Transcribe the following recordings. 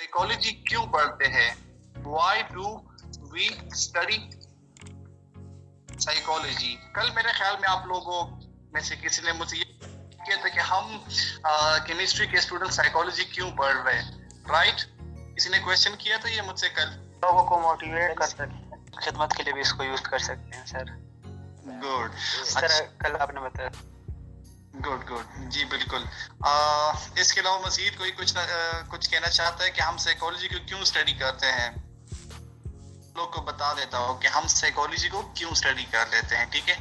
Psychology क्यों पढ़ते हैं? Why do we study psychology? कल मेरे ख्याल में आप लोगों में से किसी ने मुझे ये किया था कि हम केमिस्ट्री के स्टूडेंट साइकोलॉजी क्यों पढ़ रहे हैं, राइट? किसी ने क्वेश्चन किया था ये मुझसे कल। लोगों को मोटिवेट कर सकते, खिदमत के लिए भी इसको यूज कर सकते हैं सर। गुड, इस तरह कल आपने बताया। गुड गुड, जी बिल्कुल। इसके अलावा मजीद कोई कुछ कहना चाहता है कि हम साइकोलॉजी को क्यों स्टडी करते हैं? लोग को बता देता हूँ कि हम साइकोलॉजी को क्यों स्टडी कर लेते हैं, ठीक है?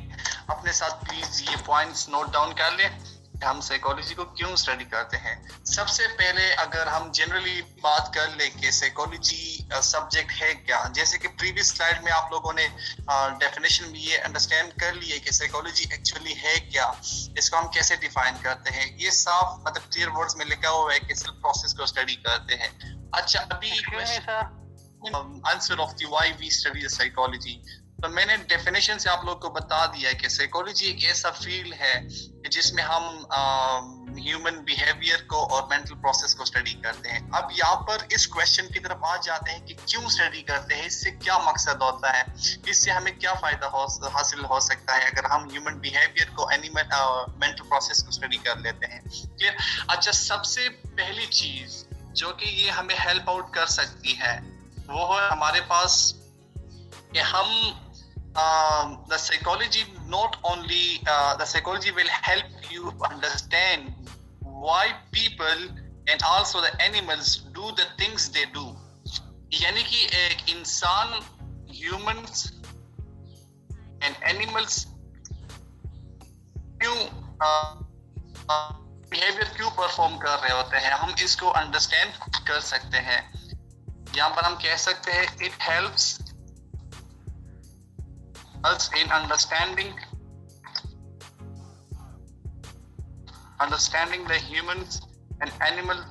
अपने साथ प्लीज ये पॉइंट्स नोट डाउन कर लें कि हम साइकोलॉजी को क्यों स्टडी करते हैं। सबसे पहले अगर हम जनरली बात कर ले कि साइकोलॉजी सब्जेक्ट है क्या, जैसे कि प्रीवियस स्लाइड में आप लोगों ने डेफिनेशन में ये अंडरस्टैंड कर लिया कि साइकोलॉजी एक्चुअली है क्या, इसको हम कैसे डिफाइन करते हैं। ये साफ मतलब क्लियर वर्ड्स में लिखा हुआ है कि सेल्फ प्रोसेस को स्टडी करते हैं। अच्छा, अभी answer of the why we study the psychology, तो मैंने डेफिनेशन से आप लोग को बता दिया कि साइकोलॉजी एक ऐसा फील्ड है जिसमें हम ह्यूमन बिहेवियर को और मेंटल प्रोसेस को स्टडी करते हैं। अब यहाँ पर इस क्वेश्चन की तरफ आ जाते हैं कि क्यों स्टडी करते हैं, इससे क्या मकसद होता है, इससे हमें क्या फायदा हासिल हो सकता है अगर हम ह्यूमन बिहेवियर को मेंटल प्रोसेस को स्टडी कर लेते हैं। क्लियर? अच्छा, सबसे पहली चीज जो कि ये हमें हेल्प आउट कर सकती है वो है हमारे पास कि हम the psychology not only the psychology will help you understand why people and also the animals do the things they do। यानी कि एक इंसान, humans and animals क्यों बिहेवियर क्यों परफॉर्म कर रहे होते हैं, हम इसको अंडरस्टैंड कर सकते हैं। यहाँ पर हम कह सकते हैं it helps us in understanding the humans and animal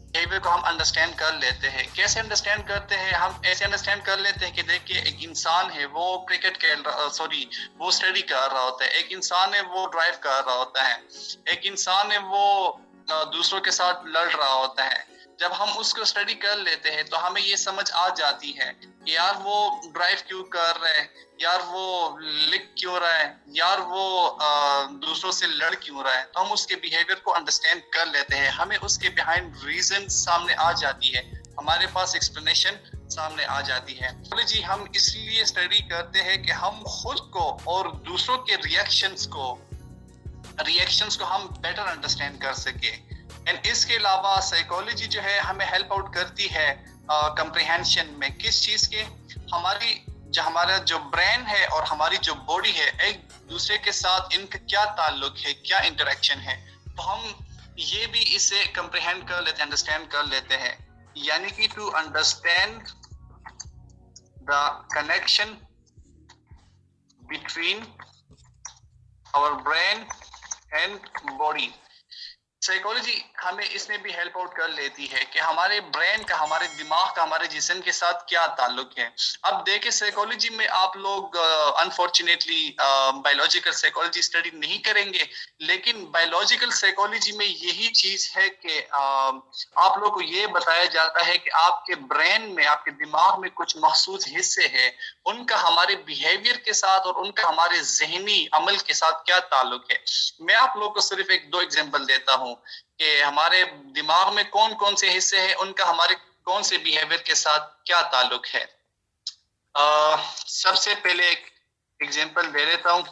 behavior को हम अंडरस्टैंड कर लेते हैं। कैसे अंडरस्टैंड करते हैं? हम ऐसे अंडरस्टैंड कर लेते हैं कि देखिए एक इंसान है वो क्रिकेट खेल वो स्टडी कर रहा होता है, एक इंसान है वो ड्राइव कर रहा होता है, एक इंसान है वो दूसरों के साथ लड़ रहा होता है। जब हम उसको स्टडी कर लेते हैं तो हमें ये समझ आ जाती है कि यार वो ड्राइव क्यों कर रहा है, यार वो लिख क्यों रहा है, यार वो दूसरों से लड़ क्यों रहा है, तो हम उसके बिहेवियर को अंडरस्टैंड कर लेते हैं। हमें उसके बिहाइंड रीजन सामने आ जाती है, हमारे पास एक्सप्लेनेशन सामने आ जाती है। जी, हम इसलिए स्टडी करते हैं कि हम खुद को और दूसरों के रिएक्शंस को हम बेटर अंडरस्टैंड कर सके। एंड इसके अलावा साइकोलॉजी जो है हमें हेल्प आउट करती है कंप्रिहेंशन में। किस चीज के? हमारा जो ब्रेन है और हमारी जो बॉडी है एक दूसरे के साथ इनका क्या ताल्लुक है, क्या इंटरेक्शन है, तो हम ये भी इसे कंप्रिहेंड कर लेते हैं, अंडरस्टैंड कर लेते हैं। यानी कि to understand the connection between our brain and body. Psychology हमें इसमें भी हेल्प आउट कर लेती है कि हमारे ब्रेन का, हमारे दिमाग का, हमारे जिस्म के साथ क्या ताल्लुक है। अब देखिए साइकोलॉजी में आप लोग अनफॉर्चुनेटली बायोलॉजिकल साइकोलॉजी स्टडी नहीं करेंगे, लेकिन बायोलॉजिकल साइकोलॉजी में यही चीज है कि आप लोग को ये बताया जाता है कि आपके ब्रेन में, आपके दिमाग में कुछ मखसूस हिस्से हैं, उनका हमारे बिहेवियर के साथ और उनका हमारे जहनी अमल के साथ क्या ताल्लुक है। मैं आप लोग को सिर्फ एक दो एग्जांपल देता हूँ कि हमारे दिमाग में कौन कौन से हिस्से हैं, उनका हमारे कौन से बिहेवियर के साथ क्या ताल्लुक है। सबसे पहले एक एग्जांपल दे देता हूँ,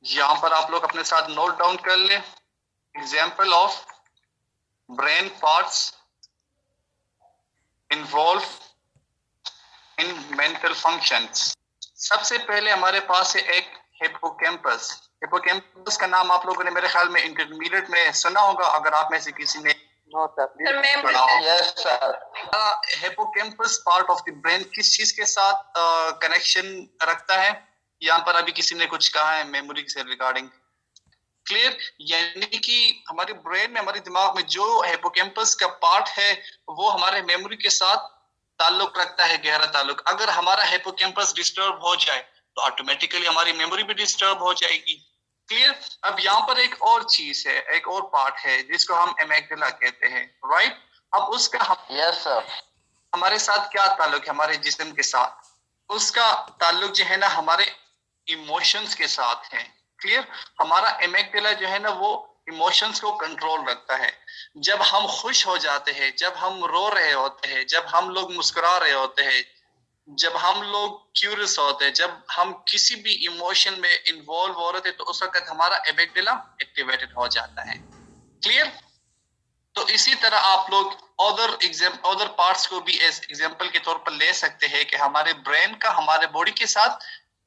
यहाँ पर आप लोग अपने साथ नोट डाउन कर ले। Example of brain parts involve in mental functions. सबसे पहले हमारे पास है एक हिप्पोकैम्पस। हिप्पोकैम्पस का नाम आप लोगों ने मेरे ख्याल में इंटरमीडिएट में सुना होगा, अगर आप में से किसी ने hippocampus part of the brain किस चीज के साथ कनेक्शन रखता है? यहाँ पर अभी किसी ने कुछ कहा है मेमोरी से रिगार्डिंग। क्लियर? यानी कि हमारे ब्रेन में, हमारे दिमाग में जो हिप्पोकैम्पस का पार्ट है वो हमारे मेमोरी के साथ ताल्लुक रखता है, गहरा ताल्लुक। अगर हमारा हिप्पोकैम्पस डिस्टर्ब हो जाए तो ऑटोमेटिकली हमारी मेमोरी भी डिस्टर्ब हो जाएगी। क्लियर। अब यहाँ पर एक और चीज है, एक और पार्ट है जिसको हम एमेग्डाला कहते हैं, राइट। अब उसका यस सर। हमारे साथ क्या ताल्लुक है, हमारे जिस्म के साथ? उसका ताल्लुक जो है ना हमारे इमोशंस के साथ है, क्लियर। हमारा एमेग्डाला जो है ना वो इमोशंस को कंट्रोल रखता है। जब हम खुश हो जाते हैं, जब हम रो रहे होते हैं, जब हम लोग मुस्कुरा रहे होते हैं, जब हम लोग क्यूरियस होते हैं, जब हम किसी भी इमोशन में इन्वॉल्व हो रहे थे, तो उस वक्त हमारा एमेग्डाला एक्टिवेटेड हो जाता है, क्लियर। तो इसी तरह आप लोग अदर पार्ट्स को भी एज एग्जांपल के तौर पर ले सकते हैं कि हमारे ब्रेन का हमारे बॉडी के साथ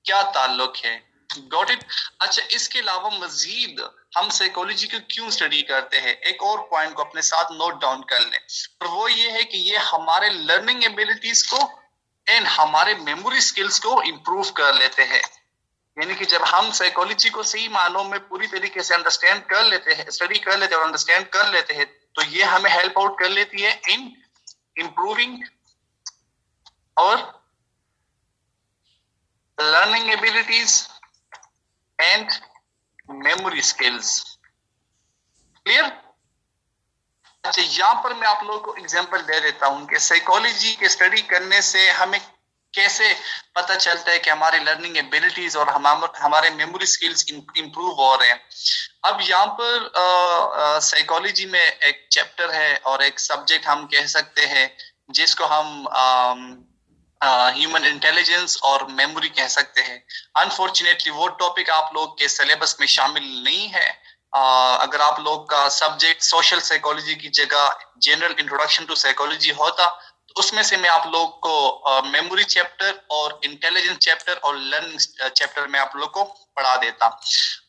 क्या ताल्लुक है। Got it. अच्छा, इसके अलावा मजीद हम साइकोलॉजी को क्यों स्टडी करते हैं, एक और पॉइंट को अपने साथ नोट डाउन कर लें, और वो ये है कि ये हमारे लर्निंग एबिलिटीज को एंड हमारे मेमोरी स्किल्स को इम्प्रूव कर लेते हैं। यानी कि जब हम साइकोलॉजी को सही मानों में पूरी तरीके से अंडरस्टैंड कर लेते हैं, स्टडी कर लेते हैं और अंडरस्टैंड कर लेते हैं, तो ये हमें हेल्प आउट कर लेती है इन इम्प्रूविंग और learning abilities and memory skills, clear. अच्छा, यहाँ पर मैं आप लोगों को एग्जांपल दे देता हूँ कि साइकोलॉजी के स्टडी करने से हमें कैसे पता चलता है कि हमारी लर्निंग एबिलिटीज और हमारे मेमोरी स्किल्स इंप्रूव हो रहे हैं। अब यहाँ पर साइकोलॉजी में एक चैप्टर है और एक सब्जेक्ट हम कह सकते हैं जिसको हम ह्यूमन इंटेलिजेंस और मेमोरी कह सकते हैं। अनफॉर्चुनेटली वो टॉपिक आप लोग के सिलेबस में शामिल नहीं है। अगर आप लोग का सब्जेक्ट सोशल साइकोलॉजी की जगह जनरल इंट्रोडक्शन टू साइकोलॉजी होता, तो उसमें से मैं आप लोग को मेमोरी चैप्टर और इंटेलिजेंस चैप्टर और लर्निंग चैप्टर में आप लोग को पढ़ा देता।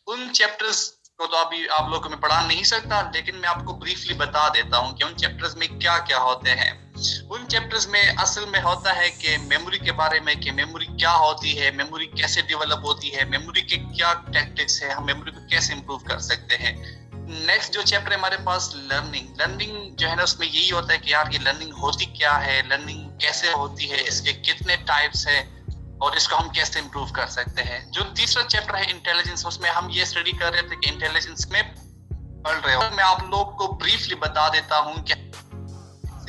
उन चैप्टर्स को तो अभी आप लोग को मैं पढ़ा नहीं सकता, लेकिन मैं आपको ब्रीफली बता देता हूँ कि उन चैप्टर्स में क्या क्या होते हैं। उन चैप्टर्स में असल में होता है कि मेमोरी के बारे में, कि मेमोरी क्या होती है, मेमोरी कैसे डेवलप होती है, मेमोरी के क्या टैक्टिक्स है, हम मेमोरी को कैसे इंप्रूव कर सकते हैं। नेक्स्ट जो चैप्टर है हमारे पास लर्निंग जो है ना, उसमें यही होता है कि यार ये लर्निंग होती क्या है, लर्निंग कैसे होती है, इसके कितने टाइप्स है और इसको हम कैसे इंप्रूव कर सकते हैं। जो तीसरा चैप्टर है इंटेलिजेंस, उसमें हम ये स्टडी कर रहे थे कि इंटेलिजेंस में पढ़ रहे हो, मैं आप लोग को ब्रीफली बता देता हूँ कि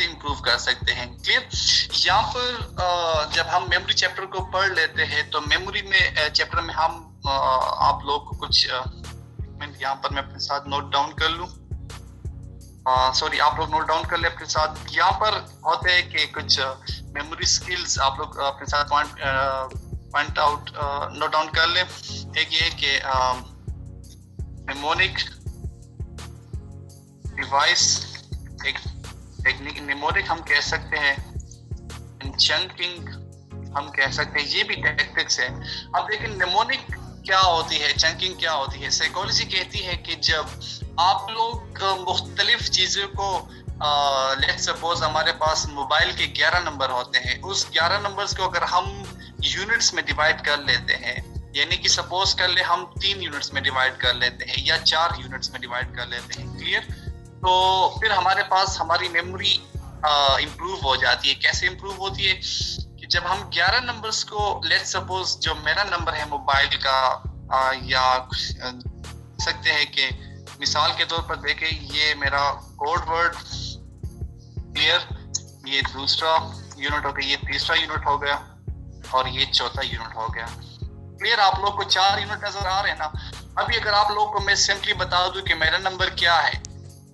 इंप्रूव कर सकते हैं, क्लियर। यहाँ पर जब हम मेमोरी चैप्टर को पढ़ लेते हैं, तो मेमोरी में चैप्टर में हम आप लोग को कुछ यहाँ पर मैं अपने साथ नोट डाउन कर लूं, सॉरी आप लोग नोट डाउन कर ले अपने साथ। यहाँ पर होते हैं कि कुछ मेमोरी स्किल्स आप लोग अपने साथ पॉइंट आउट नोट डाउन कर ले। एक ये कि मेमोनिक डिवाइस, एक टेक्निक निमोनिक हम कह सकते हैं, चंकिंग हम कह सकते हैं, ये भी टैक्टिक्स है। अब देखिए निमोनिक क्या होती है, चंकिंग क्या होती है। साइकोलॉजी कहती है कि जब आप लोग मुख्तलिफ चीजों को लेट्स सपोज हमारे पास मोबाइल के 11 नंबर होते हैं, उस 11 नंबर्स को अगर हम यूनिट्स में डिवाइड कर लेते हैं, यानी कि सपोज कर ले हम 3 यूनिट्स में डिवाइड कर लेते हैं या 4 यूनिट्स में डिवाइड कर लेते हैं, क्लियर। तो फिर हमारे पास हमारी मेमोरी इंप्रूव हो जाती है। कैसे इंप्रूव होती है कि जब हम 11 नंबर्स को लेट्स सपोज जो मेरा नंबर है मोबाइल का या सकते हैं कि मिसाल के तौर पर देखें, ये मेरा कोड वर्ड, क्लियर, ये दूसरा यूनिट हो गया, ये तीसरा यूनिट हो गया और ये चौथा यूनिट हो गया, क्लियर। आप लोग को 4 यूनिट नजर आ रहे हैं ना। अभी अगर आप लोग को मैं सिंपली बता दूं कि मेरा नंबर क्या है,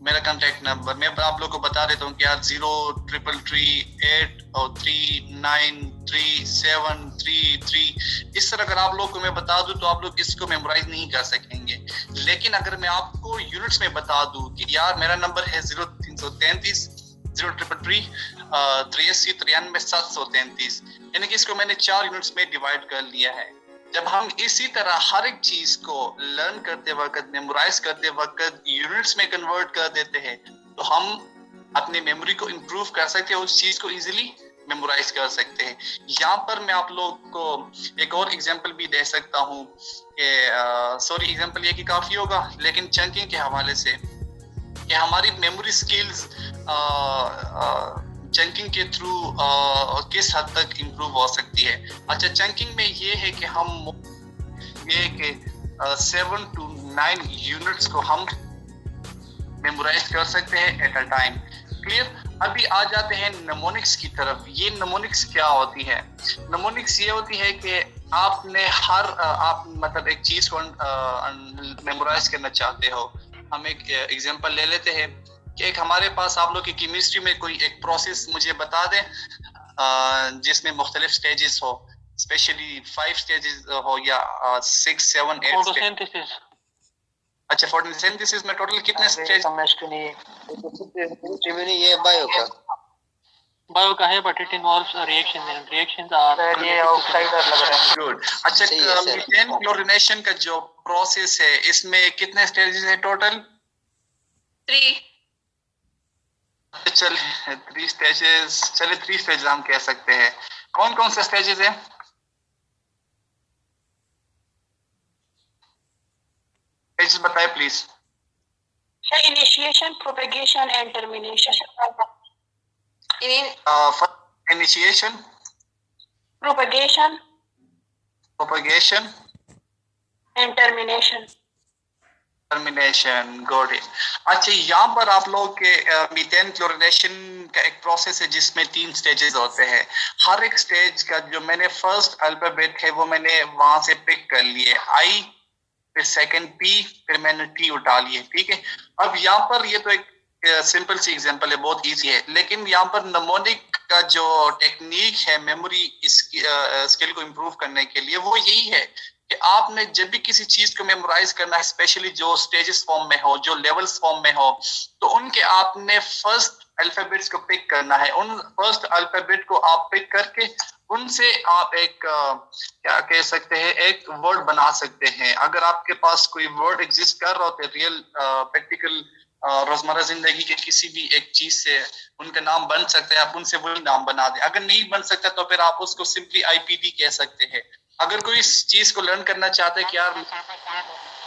मेरा कांटेक्ट नंबर, मैं आप लोग को बता देता हूँ कि यार 03338 और 39337333, इस तरह अगर आप लोग को मैं बता दूं तो आप लोग इसको मेमोराइज नहीं कर सकेंगे। लेकिन अगर मैं आपको यूनिट्स में बता दूं कि यार मेरा नंबर है 0333 033 83 93 733, यानी कि इसको मैंने 4 यूनिट्स में डिवाइड कर लिया है। जब हम इसी तरह हर एक चीज को लर्न करते वक्त, मेमोराइज करते वक्त यूनिट्स में कन्वर्ट कर देते हैं, तो हम अपनी मेमोरी को इंप्रूव कर सकते हैं, उस चीज को इजीली मेमोराइज कर सकते हैं। यहाँ पर मैं आप लोग को एक और एग्जांपल भी दे सकता हूँ कि सॉरी एग्जांपल ये कि काफी होगा, लेकिन चंकिंग के हवाले से कि हमारी मेमोरी स्किल्स चंकिंग के थ्रू किस हद तक इंप्रूव हो सकती है। अच्छा, चंकिंग में ये है कि हम ये कि 7 to 9 यूनिट्स को हम मेमोराइज कर सकते हैं एट अ टाइम। क्लियर? अभी आ जाते हैं निमोनिक्स की तरफ। ये निमोनिक्स क्या होती है? निमोनिक्स ये होती है कि आपने आप मतलब एक चीज को मेमोराइज करना चाहते हो। हम एक एग्जांपल ले लेते हैं कि एक हमारे पास आप लोग की केमिस्ट्री में कोई एक प्रोसेस मुझे बता दें जिसमें मुख्तलिफ स्टेजेस हो, स्पेशली 5 स्टेजेस हो या 6, 7, 8। फोटोसिंथेसिस। अच्छा, फोटोसिंथेसिस में टोटल कितने स्टेज? ये बायो का है, but it involves reactions are ये आउटसाइडर लग रहा है। गुड। अच्छा, मीथेन क्लोरीनेशन का जो प्रोसेस है इसमें कितने स्टेजेस है टोटल? 3। चलिए 3 स्टेजेस, चलिए 3 स्टेजेस हम कह सकते हैं। कौन कौन से स्टेजेस है? स्टेजेस बताए please. Initiation, propagation and termination. Initiation, propagation and termination. Good. अच्छा, यहाँ पर आप लोग के मीथेन क्लोरीनेशन का एक प्रोसेस है जिसमें 3 स्टेजेस होते हैं। हर एक स्टेज का जो मैंने फर्स्ट अल्फाबेट है वो मैंने वहां से पिक कर लिए, आई, फिर सेकंड पी, फिर मैंने टी उठा लिए। ठीक है। अब यहाँ पर ये तो एक सिंपल सी एग्जांपल है, बहुत इजी है, लेकिन यहाँ पर निमोनिक का जो टेक्निक है मेमोरी स्किल को इम्प्रूव करने के लिए वो यही है कि आपने जब भी किसी चीज को मेमोराइज करना है, स्पेशली जो स्टेजेस फॉर्म में हो, जो लेवल्स फॉर्म में हो, तो उनके आपने फर्स्ट अल्फाबेट्स को पिक करना है। उन फर्स्ट अल्फाबेट को आप पिक करके उनसे आप एक क्या कह सकते हैं, एक वर्ड बना सकते हैं। अगर आपके पास कोई वर्ड एग्जिस्ट कर रहा होता है रियल प्रैक्टिकल रोजमर्रा जिंदगी के किसी भी एक चीज से उनका नाम बन सकता है, आप उनसे वही नाम बना दें। अगर नहीं बन सकता तो फिर आप उसको सिंपली आईपीटी कह सकते हैं। अगर कोई इस चीज को लर्न करना चाहते हैं कि यार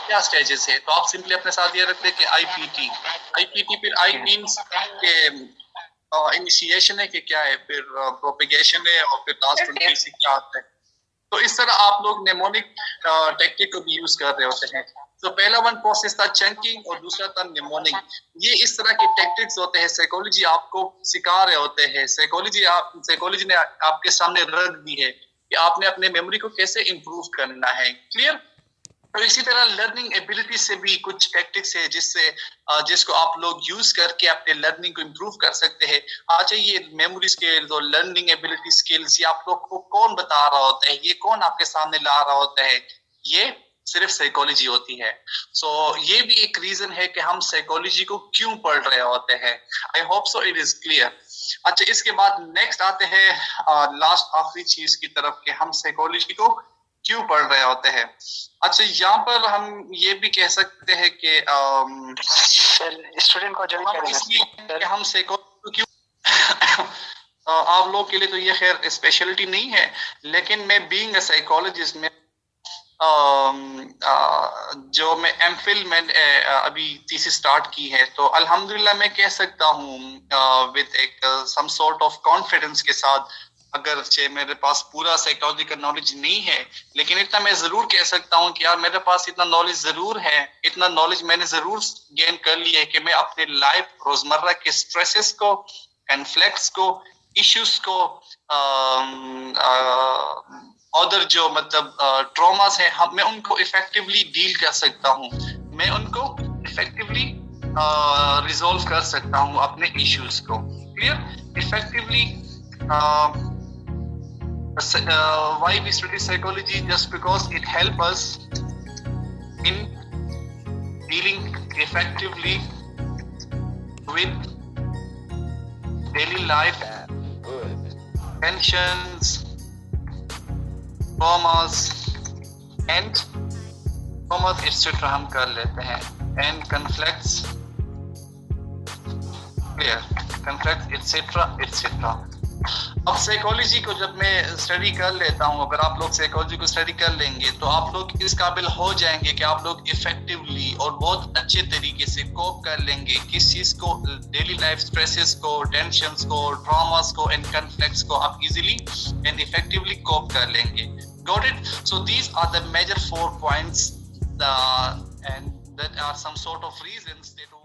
क्या स्टेजेस है, तो आप सिंपली अपने साथ ये रखते हैं कि आईपीटी फिर आई मींस के इनिशिएशन है कि क्या है, फिर प्रोपेगेशन है और फिर लास्ट 26 क्या आता है। तो इस तरह आप लोग निमोनिक टेक्निक को भी यूज कर रहे होते हैं। तो पहला वन प्रोसेस था चंकिंग और दूसरा था निमोनिक। ये इस तरह के टेक्टिक्स होते हैं, साइकोलॉजी आपको सिखा रहे होते हैं। साइकोलॉजी ने आपके सामने रख दी है कि आपने अपने मेमोरी को कैसे इंप्रूव करना है। क्लियर? तो इसी तरह लर्निंग एबिलिटी से भी कुछ टेक्टिक्स है जिसको आप लोग यूज करके अपने लर्निंग को इंप्रूव कर सकते हैं। अच्छा, ये मेमोरी स्किल्स और लर्निंग एबिलिटी स्किल्स ये आप लोग को कौन बता रहा होता है, ये कौन आपके सामने ला रहा होता है? ये सिर्फ साइकोलॉजी होती है। सो ये भी एक रीजन है कि हम साइकोलॉजी को क्यों पढ़ रहे होते हैं। I hope so it is clear. अच्छा, इसके बाद नेक्स्ट आते हैं लास्ट आखिरी चीज की तरफ कि हम साइकोलॉजी को क्यों पढ़ रहे होते हैं। अच्छा, यहाँ पर हम ये भी कह सकते हैं कि स्टूडेंट को ज्वाइन करेंगे हम साइकोलॉजी को क्यों आप लोग के लिए तो ये खैर स्पेशलिटी नहीं है, लेकिन मैं बीइंग अ साइकोलॉजिस्ट में जो मैं एमफिल में अभी थीसिस स्टार्ट की है, तो अल्हम्दुलिल्लाह मैं कह सकता हूँ विद एक सम सॉर्ट ऑफ कॉन्फिडेंस के साथ, अगर मेरे पास पूरा साइकोलॉजी का नॉलेज नहीं है, लेकिन इतना मैं जरूर कह सकता हूँ कि यार मेरे पास इतना नॉलेज जरूर है, इतना नॉलेज मैंने जरूर गेन कर लिया है कि मैं अपने लाइफ रोजमर्रा के स्ट्रेसेस को, कॉन्फ्लिक्ट्स को, इश्यूज को, अदर जो मतलब ट्रॉमास है, मैं उनको इफेक्टिवली डील कर सकता हूँ, मैं उनको इफेक्टिवली रिजॉल्व कर सकता हूँ अपने इश्यूज को। Clear? Effectively why we study psychology? Just because it helps us in dealing effectively with daily life tensions, traumas etc. हम कर लेते हैं, and conflicts, clear, conflicts etc. अब साइकोलॉजी को जब मैं स्टडी कर लेता हूँ, अगर आप लोग साइकोलॉजी को स्टडी कर लेंगे तो आप लोग इस काबिल हो जाएंगे कि आप लोग इफेक्टिवली और बहुत अच्छे तरीके से कोप कर लेंगे किस चीज को, डेली लाइफ स्ट्रेसेस को, टेंशंस को, ट्रॉमास को एंड कॉन्फ्लिक्ट्स को आप इजीली एंड इफेक्टिवली कोप कर लेंगे। Got it? So these are the major 4 points and There are some sort of reasons they do